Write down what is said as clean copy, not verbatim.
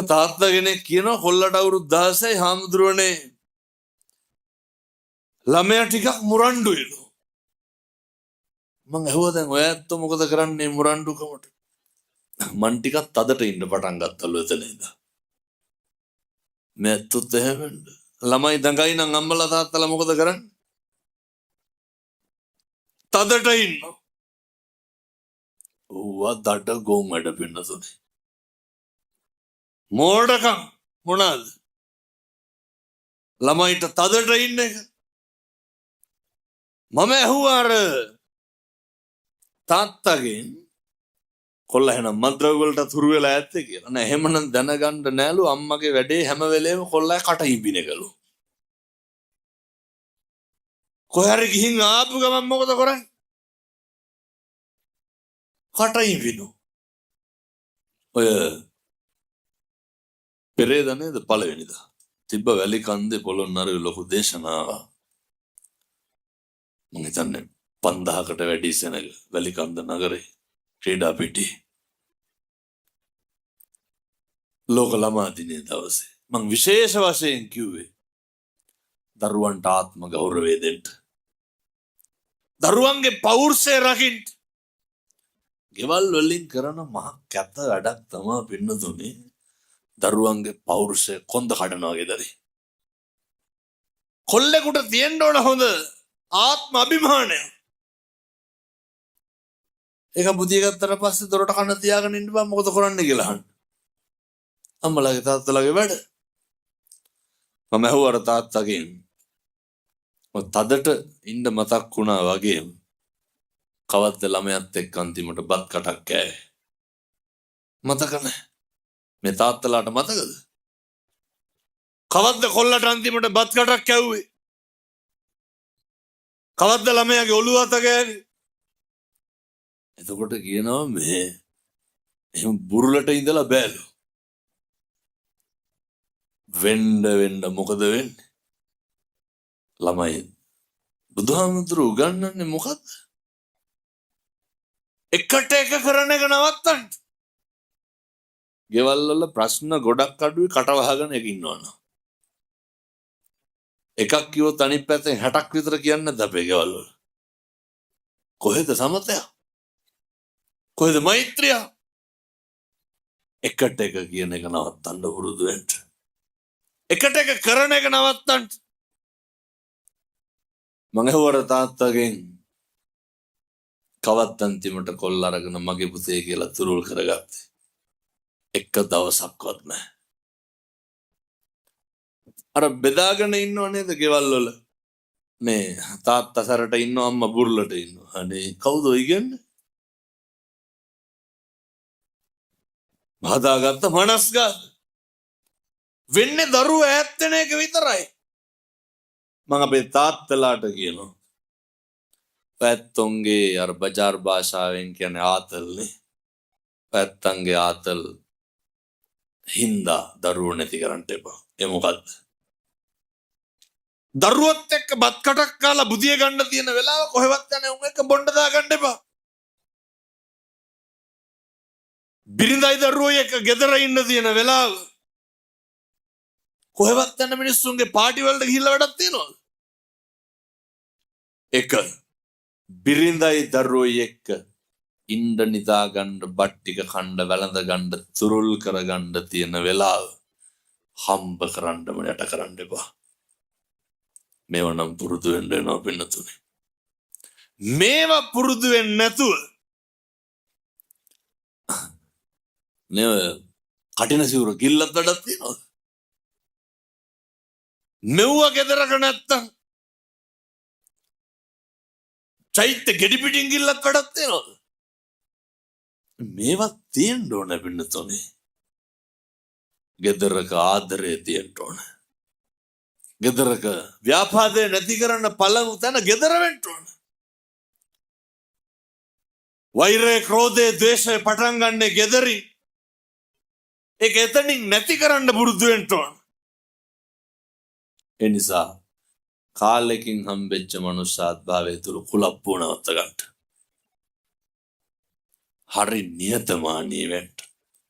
තාත්තා කෙනෙක් කියනවා කොල්ලට අවුරුදු 16යි හාමුදුරුවනේ ළමයා ටිකක් මුරණ්ඩු වෙනවා. මං ඇහුවා දැන් ඔය ඇත්තෝ මොකද කරන්නේ මුරණ්ඩුකමට? මං ටිකක් තදට ඉන්න පටන් ගත්තලු එතන ඉඳලා. මැත්තොත් එහෙම ළමයි දඟයි නම් අම්මලා තාත්තලා මොකද කරන්නේ? තදට ඉන්නවා. ඌවා දඩ ගොන් වැඩ පින්නසොනේ. මෝඩකම් මොනවාද? ළමයිට තදට ඉන්න එක. මම ඇහුවා අර තාත්තගෙන් කොල්ල එහෙනම් මද්ද්‍රව්‍ය වලට තුරු වෙලා ඇත්තේ කියලා. නෑ එහෙමනම් දැනගන්න නෑලු අම්මගේ වැඩේ හැම වෙලේම කොල්ලයි කට ඉබිනකලු. කොහරි ගිහින් ආපු ගමන් මොකද කරන්නේ? කට ඉබිනු. ඔය පෙරේද නේද පළවෙනිදා. තිබ්බ වැලි කන්දේ පොළොන්නරුවේ ලොකු දේශනාවක්. මම හිතන්නේ 5000කට වැඩි සෙනග වැලි කන්ද නගරේ ක්‍රීඩා පිටියේ ලෝක ළමා දිනේ දවසේ මම විශේෂ වශයෙන් කිව්වේ දරුවන්ට ආත්ම ගෞරවය දෙන්න. දරුවන්ගේ පෞරුෂය රකින්න. ගෙවල් වලින් කරන මහ කැත වැඩක් තමයි පින්නතුනේ. දරුවන්ගේ පෞරුෂය කොන්ද කඩනවා ගෙදරේ. කොල්ලෙකුට තියෙන්න ඕන හොඳ ආත්ම අභිමානය. ඒක බුදිය ගත්තට පස්සේ දොරට කන තියාගෙන ඉන්න බෑ මොකද කරන්නේ කියලා අහන්න. අම්මලාගේ තාත්තලාගේ වැඩ. මම ඇහුවා තාත්තගෙන් ඔය තදට ඉන්න මතක් වුණා වගේ කවද්ද ළමයාත් එක්ක අන්තිමට බත් කටක් කෑවේ. මතක නැහැ. මේ තාත්තලාට මතකද? කවද්ද කොල්ලට අන්තිමට බත් කටක් කැව්වේ? කවද්ද ළමයාගේ ඔළුව අත ගෑවේ? එතකොට කියනවා මේ එහෙම බුරුලට ඉඳලා බෑලු. වෙන්න මොකද වෙන්නේ? ළමයි බුදුහාමුදුරුවෝ උගන්වන්නේ මොකද්ද? එකට එක කරන එක නවත්තන්න. ගෙවල් වල ප්‍රශ්න ගොඩක් අඩුයි කට වහගෙන එක ඉන්නවනේ. එකක් කිව්වොත් අනිත් පැත්තෙන් 60ක් විතර කියන්නේ නැද්ද අපේ ගෙවල් වල? කොහෙද සමතය? කොහෙද මෛත්‍රිය? එකට එක කියන එක නවත්තන්න පුරුදු වෙන්න. එකට එක කරන එක නවත්තන්න. මම ඇහුවර තාත්තගෙන් කවත් අන්තිමට කොල්ල අරගෙන මගේ පුතේ කියලා තුරුල් කරගත්තේ. එක දවසක්වත් නැහැ. අර බෙදාගෙන ඉන්නව නේද ගෙවල් වල? මේ තාත්තා සැරට ඉන්නවා අම්මා බුරුලට ඉන්නවා. අනේ කවුද ඔය කියන්නේ? හදාගත්ත මනස්ගත වෙන්නේ දරුවෝ ඈත් වෙන එක විතරයි. මම අපේ තාත්තලාට කියනවා පැත්තොන්ගේ අර බජාර් භාෂාවෙන් කියන්නේ ආතල්නේ. පැත්තන්ගේ ආතල් හින්දා දරුවෝ නැති කරන්න එපා. ඒ මොකද්ද? දරුවොත් එක්ක බත් කටක් කාලා බුදිය ගන්න තියෙන වෙලාව කොහෙවත් යන්නේ උන් එක්ක බොණ්ඩ දා ගන්න එපා. බිරිඳයි දරුවෝ එක්ක ගෙදර ඉන්න තියෙන වෙලාව කොහෙවත් යන මිනිස්සුන්ගේ පාටි වලට ගිහිල්ලා වැඩක් තියනවද? එක බිරිඳයි දරුවෝ එක්ක ඉන්න නිදා ගන්න බත් ටික කන්න වැළඳ ගන්න තුරුල් කර ගන්න තියෙන වෙලාව හම්බ කරන්නම යට කරන්න එපා. මේව නම් පුරුදු වෙන්න වෙනවා පින්නතුනේ. මේවා පුරුදු වෙන්නේ නැතුව නේ කටින සිවුර කිල්ලක් වැඩක් තියනවද? මෙව්ව ගෙදරක නැත්තම් චෛත්‍ය ගෙඩි පිටින් කිල්ලක් වැඩක් තියනවද? මේවා තියෙන්න ඕන පින්නතුනේ. ගෙදරක ආදරය තියෙන්න ඕන. ගෙදරක ව්‍යාපාදේ නැති කරන්න පළමු තැන ගෙදර වෙන්න ඕන. වෛරය, ක්‍රෝධය, ද්වේෂය පටන් ගන්නේ ගෙදරින්. ඒක එතනින් නැති කරන්න පුරුදු වෙන්න ඕන. ඒ නිසා කාලෙකින් හම්බෙච්ච මනුෂ්‍යාත්භාවය තුළ කුලප්පුව නවත්ත ගන්න. හරි නියතමානී වෙන්න.